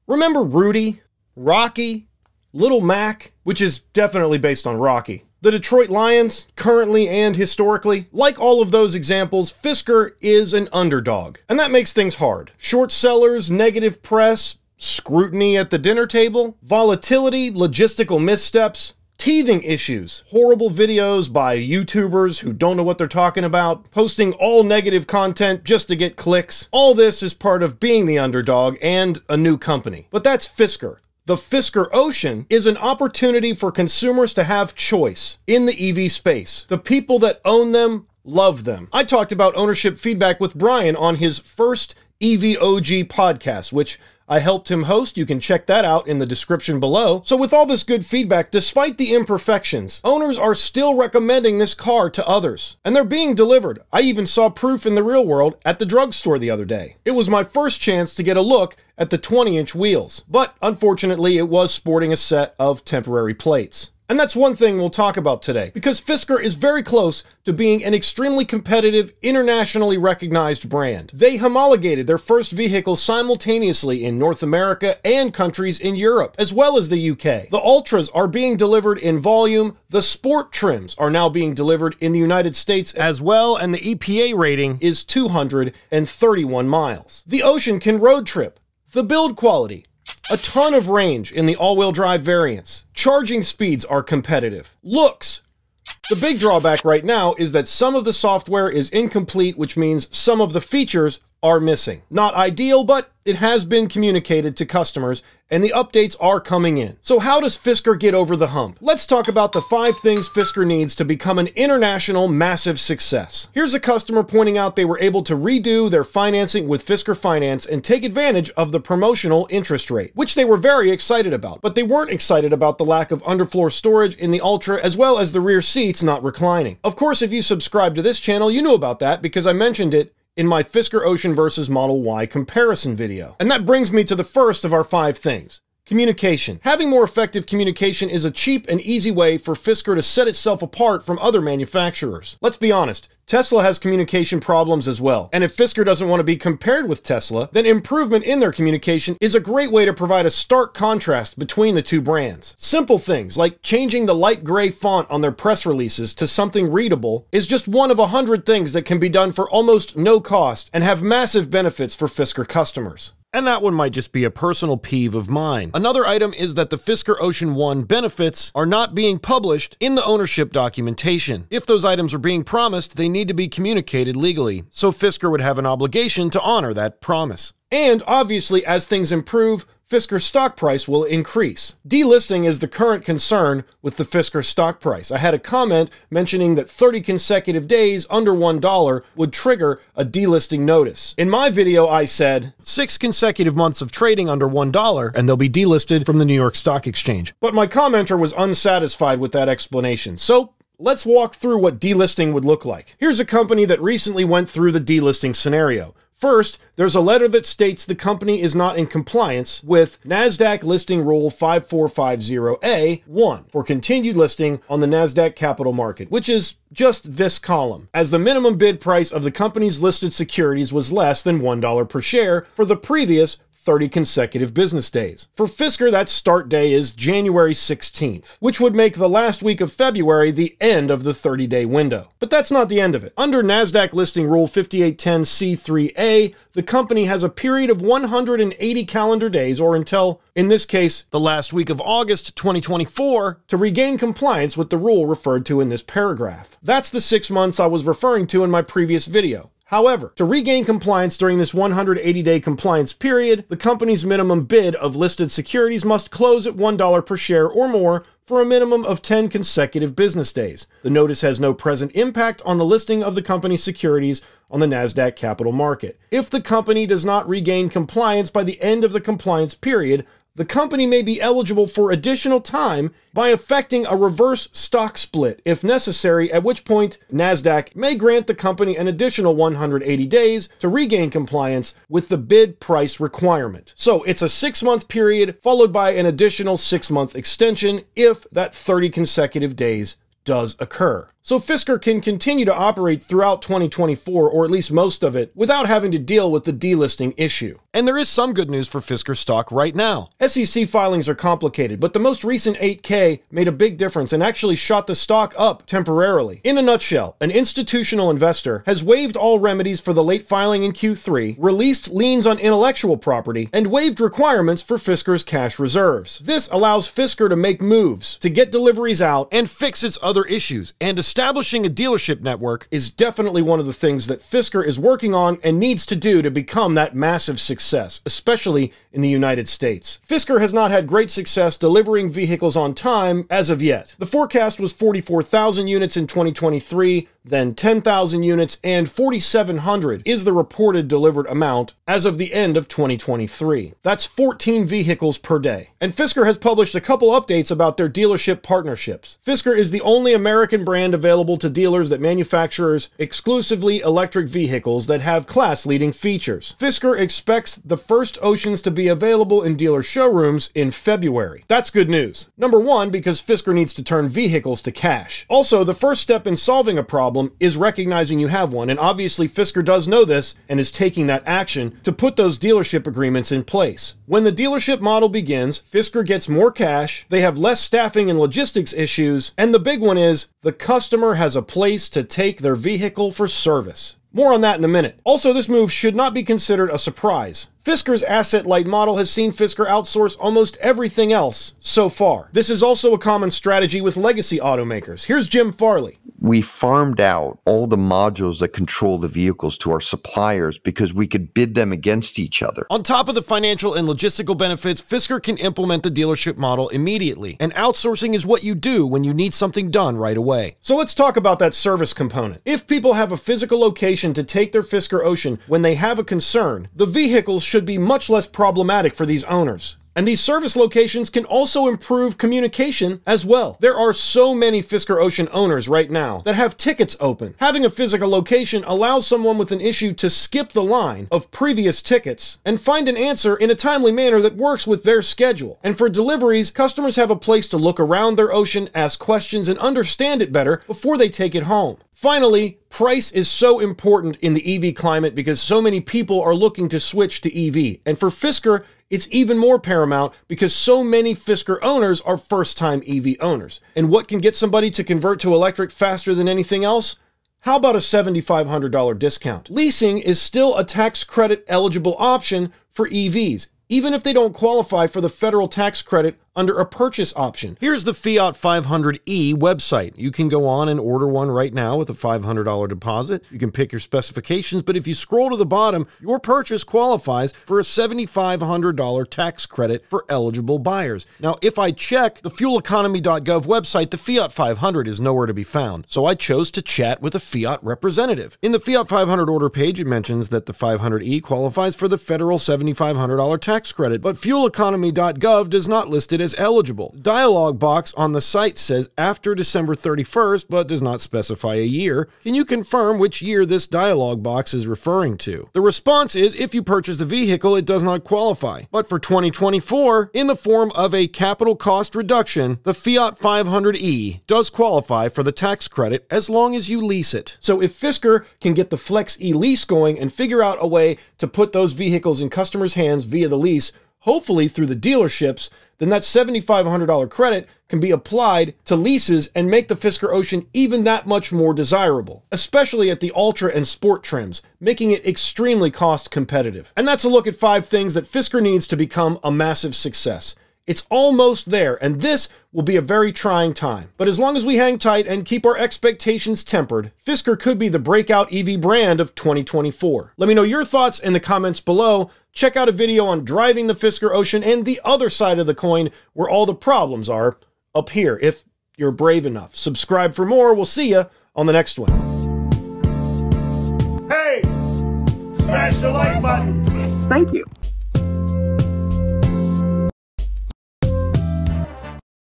Remember Rudy, Rocky, Little Mac, which is definitely based on Rocky. The Detroit Lions, currently and historically. Like all of those examples, Fisker is an underdog, and that makes things hard. Short sellers, negative press, scrutiny at the dinner table, volatility, logistical missteps, teething issues, horrible videos by YouTubers who don't know what they're talking about, posting all negative content just to get clicks. All this is part of being the underdog and a new company. But that's Fisker. The Fisker Ocean is an opportunity for consumers to have choice in the EV space. The people that own them love them. I talked about ownership feedback with Brian on his first EV OG podcast, which I helped him host. You can check that out in the description below. So with all this good feedback, despite the imperfections, owners are still recommending this car to others. And they're being delivered. I even saw proof in the real world at the drugstore the other day. It was my first chance to get a look at the 20-inch wheels. But unfortunately, it was sporting a set of temporary plates. And that's one thing we'll talk about today, because Fisker is very close to being an extremely competitive, internationally recognized brand. They homologated their first vehicle simultaneously in North America and countries in Europe, as well as the UK. The Ultras are being delivered in volume, the Sport trims are now being delivered in the United States as well, and the EPA rating is 231 miles. The Ocean can road trip. The build quality. A ton of range in the all-wheel drive variants. Charging speeds are competitive. Looks. The big drawback right now is that some of the software is incomplete, which means some of the features are missing. Not ideal, but it has been communicated to customers, and the updates are coming in. So how does Fisker get over the hump? Let's talk about the 5 things Fisker needs to become an international massive success. Here's a customer pointing out they were able to redo their financing with Fisker Finance and take advantage of the promotional interest rate, which they were very excited about. But they weren't excited about the lack of underfloor storage in the Ultra, as well as the rear seats not reclining. Of course, if you subscribe to this channel, you know about that because I mentioned it in my Fisker Ocean versus Model Y comparison video. And that brings me to the first of our 5 things. Communication. Having more effective communication is a cheap and easy way for Fisker to set itself apart from other manufacturers. Let's be honest, Tesla has communication problems as well. And if Fisker doesn't want to be compared with Tesla, then improvement in their communication is a great way to provide a stark contrast between the two brands. Simple things like changing the light gray font on their press releases to something readable is just one of 100 things that can be done for almost no cost and have massive benefits for Fisker customers. And that one might just be a personal peeve of mine. Another item is that the Fisker Ocean 1 benefits are not being published in the ownership documentation. If those items are being promised, they need to be communicated legally, so Fisker would have an obligation to honor that promise. And obviously, as things improve, Fisker's stock price will increase. Delisting is the current concern with the Fisker stock price. I had a comment mentioning that 30 consecutive days under $1 would trigger a delisting notice. In my video, I said 6 consecutive months of trading under $1 and they'll be delisted from the New York Stock Exchange. But my commenter was unsatisfied with that explanation. So let's walk through what delisting would look like. Here's a company that recently went through the delisting scenario. First, there's a letter that states the company is not in compliance with NASDAQ Listing Rule 5450A1 for continued listing on the NASDAQ Capital Market, which is just this column, as the minimum bid price of the company's listed securities was less than $1 per share for the previous 30 consecutive business days. For Fisker, that start day is January 16th, which would make the last week of February the end of the 30-day window. But that's not the end of it. Under NASDAQ Listing Rule 5810C3A, the company has a period of 180 calendar days, or until, in this case, the last week of August 2024, to regain compliance with the rule referred to in this paragraph. That's the 6 months I was referring to in my previous video. However, to regain compliance during this 180-day compliance period, the company's minimum bid of listed securities must close at $1 per share or more for a minimum of 10 consecutive business days. The notice has no present impact on the listing of the company's securities on the NASDAQ Capital Market. If the company does not regain compliance by the end of the compliance period, the company may be eligible for additional time by effecting a reverse stock split if necessary, at which point NASDAQ may grant the company an additional 180 days to regain compliance with the bid price requirement. So it's a 6-month period followed by an additional 6-month extension if that 30 consecutive days does occur. so Fisker can continue to operate throughout 2024, or at least most of it, without having to deal with the delisting issue. And there is some good news for Fisker stock right now. SEC filings are complicated, but the most recent 8K made a big difference and actually shot the stock up temporarily. In a nutshell, an institutional investor has waived all remedies for the late filing in Q3, released liens on intellectual property, and waived requirements for Fisker's cash reserves. This allows Fisker to make moves to get deliveries out and fix its other issues, and establishing a dealership network is definitely one of the things that Fisker is working on and needs to do to become that massive success, especially in the United States. Fisker has not had great success delivering vehicles on time as of yet. The forecast was 44,000 units in 2023, then 10,000 units, and 4,700 is the reported delivered amount as of the end of 2023. That's 14 vehicles per day. And Fisker has published a couple updates about their dealership partnerships. Fisker is the only American brand available to dealers that manufactures exclusively electric vehicles that have class-leading features. Fisker expects the first Oceans to be available in dealer showrooms in February. That's good news. Number one, because Fisker needs to turn vehicles to cash. Also, the first step in solving a problem is recognizing you have one, and obviously Fisker does know this and is taking that action to put those dealership agreements in place. When the dealership model begins, Fisker gets more cash, they have less staffing and logistics issues, and the big one is the customer has a place to take their vehicle for service. More on that in a minute. Also, this move should not be considered a surprise. Fisker's asset-light model has seen Fisker outsource almost everything else so far. This is also a common strategy with legacy automakers. Here's Jim Farley. We farmed out all the modules that control the vehicles to our suppliers because we could bid them against each other. On top of the financial and logistical benefits, Fisker can implement the dealership model immediately. And outsourcing is what you do when you need something done right away. So let's talk about that service component. If people have a physical location to take their Fisker Ocean when they have a concern, the vehicles should be much less problematic for these owners. And these service locations can also improve communication as well. There are so many Fisker Ocean owners right now that have tickets open. Having a physical location allows someone with an issue to skip the line of previous tickets and find an answer in a timely manner that works with their schedule. And for deliveries, customers have a place to look around their Ocean, ask questions, and understand it better before they take it home. Finally, price is so important in the EV climate because so many people are looking to switch to EV. And for Fisker, it's even more paramount because so many Fisker owners are first-time EV owners. And what can get somebody to convert to electric faster than anything else? How about a $7,500 discount? Leasing is still a tax credit eligible option for EVs, even if they don't qualify for the federal tax credit under a purchase option. Here's the Fiat 500e website. You can go on and order one right now with a $500 deposit. You can pick your specifications, but if you scroll to the bottom, your purchase qualifies for a $7,500 tax credit for eligible buyers. Now, if I check the fueleconomy.gov website, the Fiat 500 is nowhere to be found, so I chose to chat with a Fiat representative. In the Fiat 500 order page, it mentions that the 500e qualifies for the federal $7,500 tax credit, but fueleconomy.gov does not list it as eligible. The dialog box on the site says after December 31st, but does not specify a year. Can you confirm which year this dialog box is referring to? The response is if you purchase the vehicle, it does not qualify. But for 2024, in the form of a capital cost reduction, the Fiat 500e does qualify for the tax credit as long as you lease it. So if Fisker can get the Flex e-lease going and figure out a way to put those vehicles in customers' hands via the lease, hopefully through the dealerships, then that $7,500 credit can be applied to leases and make the Fisker Ocean even that much more desirable, especially at the Ultra and Sport trims, making it extremely cost competitive. And that's a look at 5 things that Fisker needs to become a massive success. It's almost there, and this will be a very trying time. But as long as we hang tight and keep our expectations tempered, Fisker could be the breakout EV brand of 2024. Let me know your thoughts in the comments below. Check out a video on driving the Fisker Ocean and the other side of the coin where all the problems are up here, if you're brave enough. Subscribe for more. We'll see you on the next one. Hey! Smash the like button! Thank you.